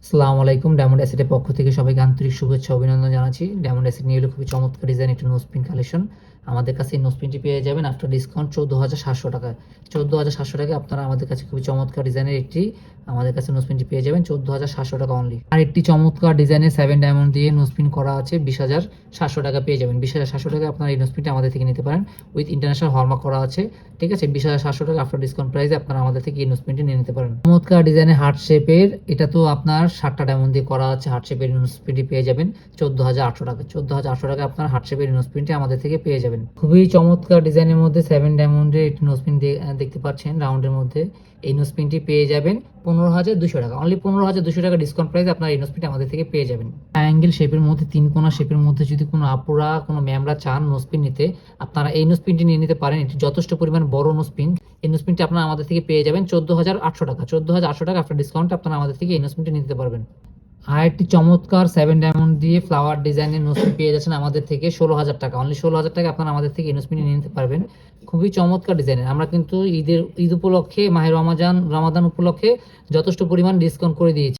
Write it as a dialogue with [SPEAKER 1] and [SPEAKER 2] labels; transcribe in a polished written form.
[SPEAKER 1] আসসালামু আলাইকুম। ডায়মন্ড অ্যাসেটের পক্ষ থেকে সবাইকে আন্তরিক শুভেচ্ছা ও অভিনন্দন জানাচ্ছি। ডায়মন্ড অ্যাসেট নিয়ে এলো খুবই চমৎকার ডিজাইন একটা নোজপিন কালেকশন। আমাদের কাছে এই নোজপিনটি পেয়ে যাবেন আফটার ডিসকাউন্ট ১৪,৭০০ টাকায়। ১৪,৭০০ টাকায় আপনারা আমাদের কাছে খুবই চমৎকার ডিজাইনের একটি আমাদের কাছে নোজপিনটি পেয়ে যাবেন ১৪,৭০০ টাকা অনলি। আর একটি চমৎকার ডিজাইনের 7 ডায়মন্ড দিয়ে নোজপিন করা আছে ২০,৭০০ টাকা পেয়ে যাবেন। ২০,৭০০ টাকায় আপনারা এই নোজপিনটি আমাদের থেকে নিতে পারেন। উইথ ইন্টারন্যাশনাল হলমার্ক করা আছে। ঠিক আছে? ২০,৭০০ টাকা আফটার ডিসকাউন্ট প্রাইসে আপনারা আমাদের থেকে এই নোজপিনটি নিয়ে নিতে পারেন। চমৎকার ডিজাইনের হার্ট শেপের, এটা তো আপনার 7টা ডায়মন্ড দিয়ে করা আছে। হার্ট শেপের নোজপিনটি পেয়ে যাবেন ১৪,৮০০ টাকা। ১৪,৮০০ টাকা আপনার হার্ট শেপের নোজপিনটি আমাদের থেকে পেয়ে যাবেন। খুবই চমৎকার ডিজাইনের মধ্যে 7 ডায়মন্ডের একটি নোজপিন দেখতে পাচ্ছেন রাউন্ডের মধ্যে। এই নোজপিনটি পেয়ে যাবেন ১৫,২০০ টাকা। অনলি ১৫,২০০ টাকা ডিসকাউন্ট প্রাইসে আপনার এই নোজপিনটি আমাদের থেকে পেয়ে যাবেন। ট্রায়াঙ্গেল শেপের মধ্যে, 3 কোণা শেপের মধ্যে যদি কোনো আপুরা কোনো ম্যামরা চান নোজপিন নিতে, আপনারা এই নোজপিনটি নিয়ে নিতে পারেন। এটি যথেষ্ট পরিমাণ বড় নোজপিন। এই নোজপিনটি আপনারা আমাদের থেকে পেয়ে যাবেন ১৪,৮০০ টাকা। ১৪,৮০০ টাকা আফটার ডিসকাউন্ট আপনারা আমাদের থেকে এই নোজপিনটি নিতে পারবেন। আর একটি চমৎকার 7 ডায়মন্ড দিয়ে ফ্লাওয়ার ডিজাইনের নোজপিন পেয়ে যাচ্ছেন আমাদের থেকে ১৬,০০০ টাকা। অনলি ১৬,০০০ টাকা আপনারা আমাদের থেকে এই নোজপিনটি নিয়ে নিতে পারবেন। খুবই চমৎকার ডিজাইনের। আমরা কিন্তু ঈদ উপলক্ষে, মাহে রমাদান উপলক্ষে যথেষ্ট পরিমাণ ডিসকাউন্ট করে দিয়েছি।